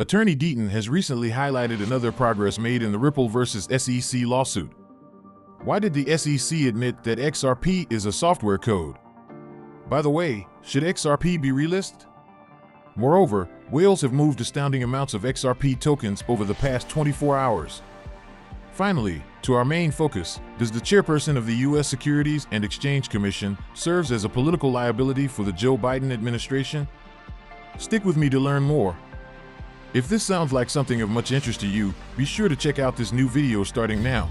Attorney Deaton has recently highlighted another progress made in the Ripple versus SEC lawsuit. Why did the SEC admit that XRP is a software code? By the way, should XRP be relisted? Moreover, whales have moved astounding amounts of XRP tokens over the past 24 hours. Finally, to our main focus, does the chairperson of the U.S. Securities and Exchange Commission serves as a political liability for the Joe Biden administration? Stick with me to learn more. If this sounds like something of much interest to you, be sure to check out this new video starting now.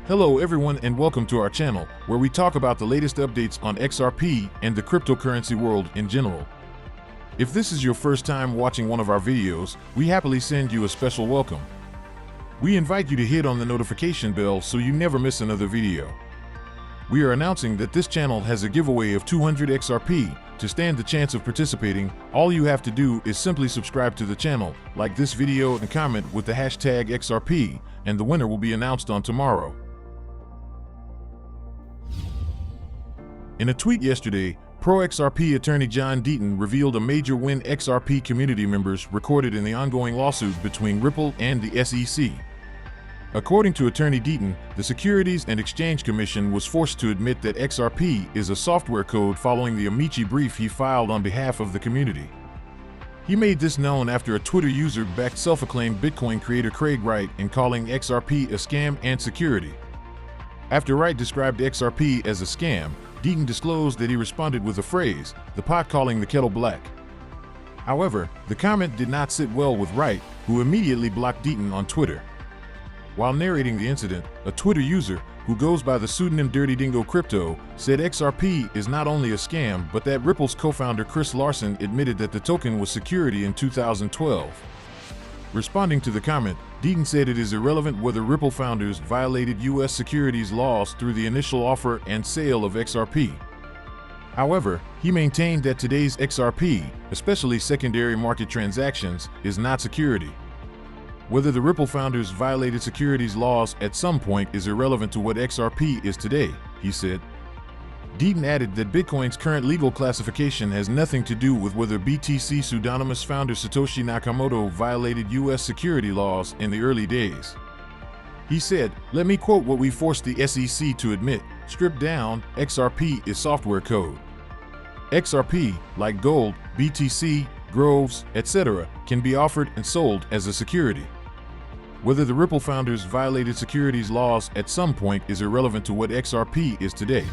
Hello everyone and welcome to our channel, where we talk about the latest updates on XRP and the cryptocurrency world in general. If this is your first time watching one of our videos, we happily send you a special welcome. We invite you to hit on the notification bell so you never miss another video. We are announcing that this channel has a giveaway of 200 XRP. To stand the chance of participating, all you have to do is simply subscribe to the channel, like this video and comment with the hashtag XRP, and the winner will be announced on tomorrow. In a tweet yesterday, Pro-XRP attorney John Deaton revealed a major win XRP community members recorded in the ongoing lawsuit between Ripple and the SEC. According to attorney Deaton, the Securities and Exchange Commission was forced to admit that XRP is a software code following the amici brief he filed on behalf of the community. He made this known after a Twitter user backed self-acclaimed Bitcoin creator Craig Wright in calling XRP a scam and security. After Wright described XRP as a scam, Deaton disclosed that he responded with a phrase, "the pot calling the kettle black." However, the comment did not sit well with Wright, who immediately blocked Deaton on Twitter. While narrating the incident, a Twitter user, who goes by the pseudonym Dirty Dingo Crypto, said XRP is not only a scam but that Ripple's co-founder Chris Larsen admitted that the token was security in 2012. Responding to the comment, Deaton said it is irrelevant whether Ripple founders violated U.S. securities laws through the initial offer and sale of XRP. However, he maintained that today's XRP, especially secondary market transactions, is not security. Whether the Ripple founders violated securities laws at some point is irrelevant to what XRP is today, he said. Deaton added that Bitcoin's current legal classification has nothing to do with whether BTC pseudonymous founder Satoshi Nakamoto violated U.S. security laws in the early days. He said, "Let me quote what we forced the SEC to admit, stripped down, XRP is software code. XRP, like gold, BTC, groves, etc., can be offered and sold as a security. Whether the Ripple founders violated securities laws at some point is irrelevant to what XRP is today."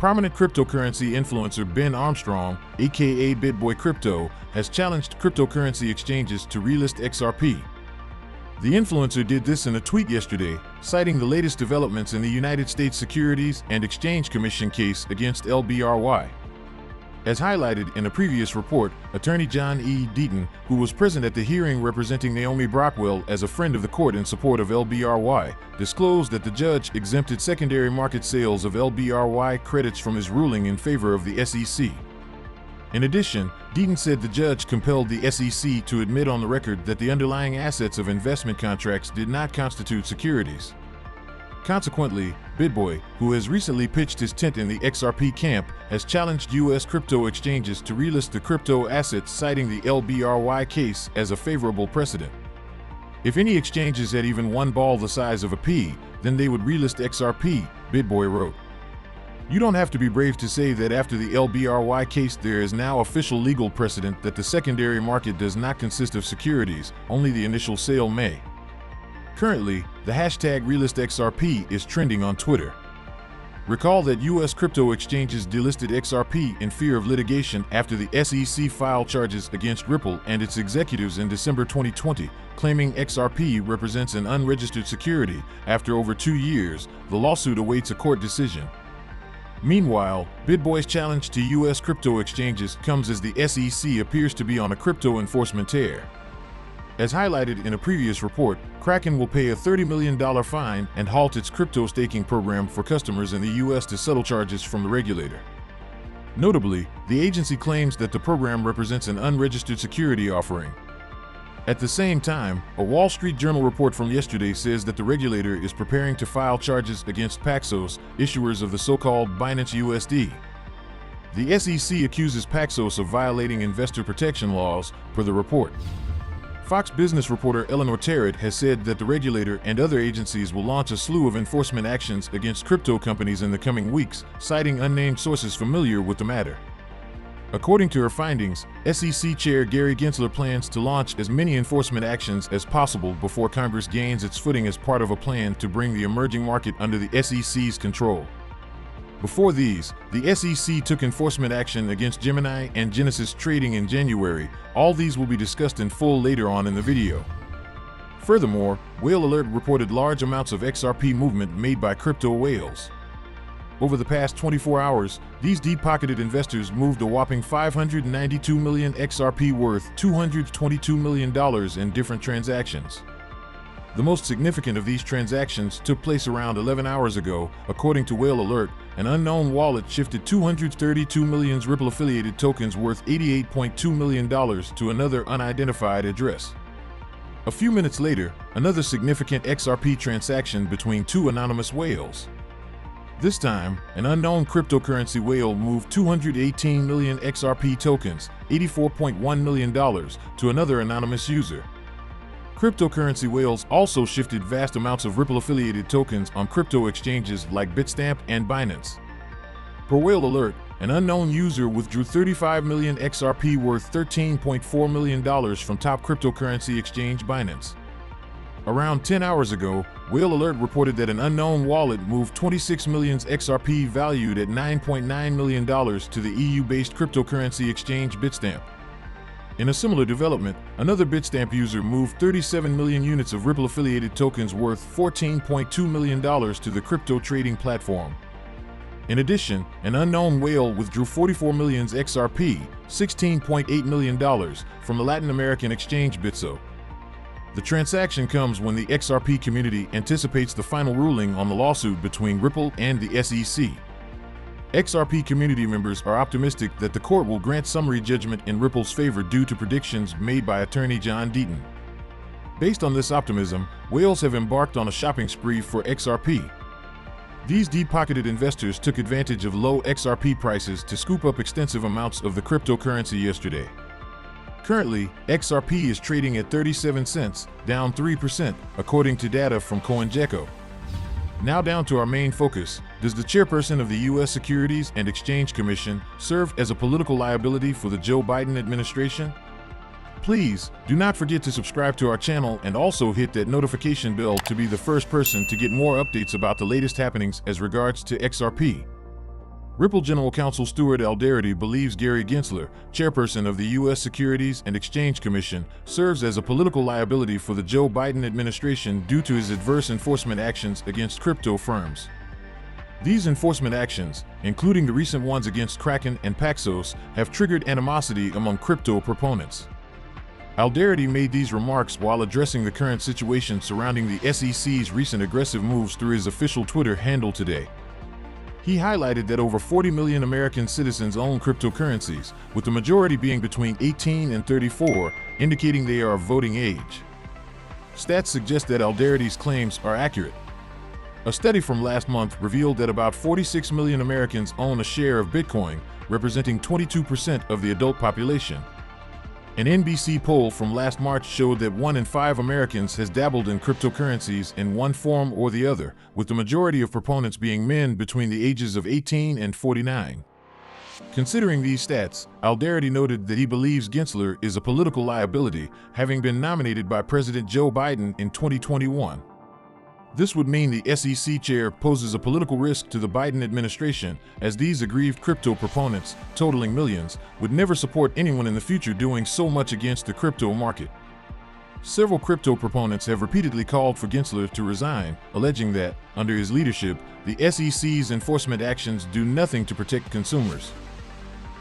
Prominent cryptocurrency influencer Ben Armstrong, aka BitBoy Crypto, has challenged cryptocurrency exchanges to relist XRP. The influencer did this in a tweet yesterday, citing the latest developments in the United States Securities and Exchange Commission case against LBRY. As highlighted in a previous report, attorney John E. Deaton, who was present at the hearing representing Naomi Brockwell as a friend of the court in support of LBRY, disclosed that the judge exempted secondary market sales of LBRY credits from his ruling in favor of the SEC. In addition, Deaton said the judge compelled the SEC to admit on the record that the underlying assets of investment contracts did not constitute securities. Consequently, BitBoy, who has recently pitched his tent in the XRP camp, has challenged U.S. crypto exchanges to relist the crypto assets, citing the LBRY case as a favorable precedent. If any exchanges had even one ball the size of a pea, then they would relist XRP, BitBoy wrote. You don't have to be brave to say that after the LBRY case there is now official legal precedent that the secondary market does not consist of securities, only the initial sale may. Currently, the hashtag RELISTXRP is trending on Twitter. Recall that U.S. crypto exchanges delisted XRP in fear of litigation after the SEC filed charges against Ripple and its executives in December 2020, claiming XRP represents an unregistered security. After over 2 years, the lawsuit awaits a court decision. Meanwhile, BitBoy's challenge to U.S. crypto exchanges comes as the SEC appears to be on a crypto enforcement tear. As highlighted in a previous report, Kraken will pay a $30 million fine and halt its crypto staking program for customers in the U.S. to settle charges from the regulator. Notably, the agency claims that the program represents an unregistered security offering. At the same time, a Wall Street Journal report from yesterday says that the regulator is preparing to file charges against Paxos, issuers of the so-called Binance USD. The SEC accuses Paxos of violating investor protection laws, per the report. Fox Business reporter Eleanor Terrett has said that the regulator and other agencies will launch a slew of enforcement actions against crypto companies in the coming weeks, citing unnamed sources familiar with the matter. According to her findings, SEC Chair Gary Gensler plans to launch as many enforcement actions as possible before Congress gains its footing as part of a plan to bring the emerging market under the SEC's control. Before these, the SEC took enforcement action against Gemini and Genesis Trading in January. All these will be discussed in full later on in the video. Furthermore, Whale Alert reported large amounts of XRP movement made by crypto whales. Over the past 24 hours, these deep-pocketed investors moved a whopping 592 million XRP worth $222 million in different transactions. The most significant of these transactions took place around 11 hours ago. According to Whale Alert, an unknown wallet shifted 232 million Ripple-affiliated tokens worth $88.2 million to another unidentified address. A few minutes later, another significant XRP transaction between two anonymous whales. This time, an unknown cryptocurrency whale moved 218 million XRP tokens, $84.1 million, to another anonymous user. Cryptocurrency whales also shifted vast amounts of Ripple-affiliated tokens on crypto exchanges like Bitstamp and Binance. Per Whale Alert, an unknown user withdrew 35 million XRP worth $13.4 million from top cryptocurrency exchange Binance. Around 10 hours ago, Whale Alert reported that an unknown wallet moved 26 million XRP valued at $9.9 million to the EU-based cryptocurrency exchange Bitstamp. In a similar development, another Bitstamp user moved 37 million units of Ripple-affiliated tokens worth $14.2 million to the crypto trading platform. In addition, an unknown whale withdrew 44 million XRP, $16.8 million, from the Latin American exchange Bitso. The transaction comes when the XRP community anticipates the final ruling on the lawsuit between Ripple and the SEC. XRP community members are optimistic that the court will grant summary judgment in Ripple's favor due to predictions made by attorney John Deaton. Based on this optimism, whales have embarked on a shopping spree for XRP. These deep-pocketed investors took advantage of low XRP prices to scoop up extensive amounts of the cryptocurrency yesterday. Currently, XRP is trading at 37 cents, down 3%, according to data from CoinGecko. Now down to our main focus. Does the chairperson of the U.S. Securities and Exchange Commission serve as a political liability for the Joe Biden administration? Please do not forget to subscribe to our channel and also hit that notification bell to be the first person to get more updates about the latest happenings as regards to XRP. Ripple General Counsel Stuart Alderety believes Gary Gensler, chairperson of the U.S. Securities and Exchange Commission, serves as a political liability for the Joe Biden administration due to his adverse enforcement actions against crypto firms. These enforcement actions, including the recent ones against Kraken and Paxos, have triggered animosity among crypto proponents. Alderety made these remarks while addressing the current situation surrounding the SEC's recent aggressive moves through his official Twitter handle today. He highlighted that over 40 million American citizens own cryptocurrencies, with the majority being between 18 and 34, indicating they are of voting age. Stats suggest that Alderety's claims are accurate. A study from last month revealed that about 46 million Americans own a share of Bitcoin, representing 22% of the adult population. An NBC poll from last March showed that 1 in 5 Americans has dabbled in cryptocurrencies in one form or the other, with the majority of proponents being men between the ages of 18 and 49. Considering these stats, Alderety noted that he believes Gensler is a political liability, having been nominated by President Joe Biden in 2021. This would mean the SEC chair poses a political risk to the Biden administration, as these aggrieved crypto proponents, totaling millions, would never support anyone in the future doing so much against the crypto market. Several crypto proponents have repeatedly called for Gensler to resign, alleging that, under his leadership, the SEC's enforcement actions do nothing to protect consumers.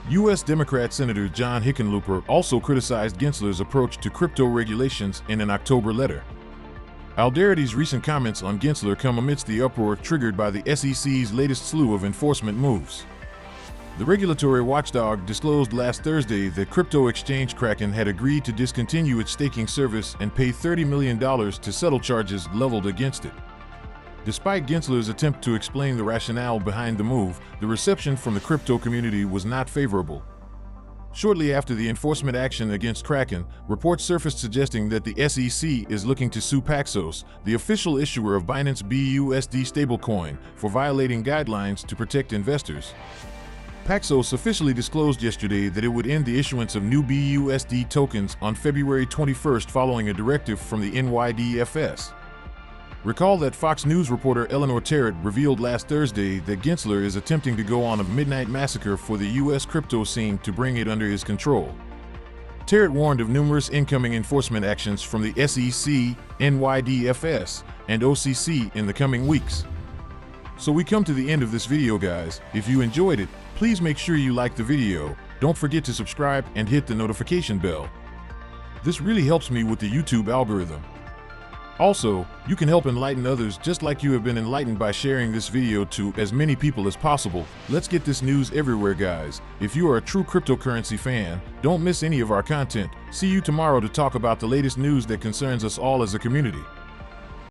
U.S. Democrat Senator John Hickenlooper also criticized Gensler's approach to crypto regulations in an October letter. Alderety's recent comments on Gensler come amidst the uproar triggered by the SEC's latest slew of enforcement moves. The regulatory watchdog disclosed last Thursday that crypto exchange Kraken had agreed to discontinue its staking service and pay $30 million to settle charges leveled against it. Despite Gensler's attempt to explain the rationale behind the move, the reception from the crypto community was not favorable. Shortly after the enforcement action against Kraken, reports surfaced suggesting that the SEC is looking to sue Paxos, the official issuer of Binance BUSD stablecoin, for violating guidelines to protect investors. Paxos officially disclosed yesterday that it would end the issuance of new BUSD tokens on February 21st following a directive from the NYDFS. Recall that Fox News reporter Eleanor Terrett revealed last Thursday that Gensler is attempting to go on a midnight massacre for the U.S. crypto scene to bring it under his control. Terrett warned of numerous incoming enforcement actions from the SEC, NYDFS, and OCC in the coming weeks. So we come to the end of this video, guys. If you enjoyed it, please make sure you like the video, don't forget to subscribe and hit the notification bell. This really helps me with the YouTube algorithm. Also, you can help enlighten others just like you have been enlightened by sharing this video to as many people as possible. Let's get this news everywhere, guys. If you are a true cryptocurrency fan, don't miss any of our content. See you tomorrow to talk about the latest news that concerns us all as a community.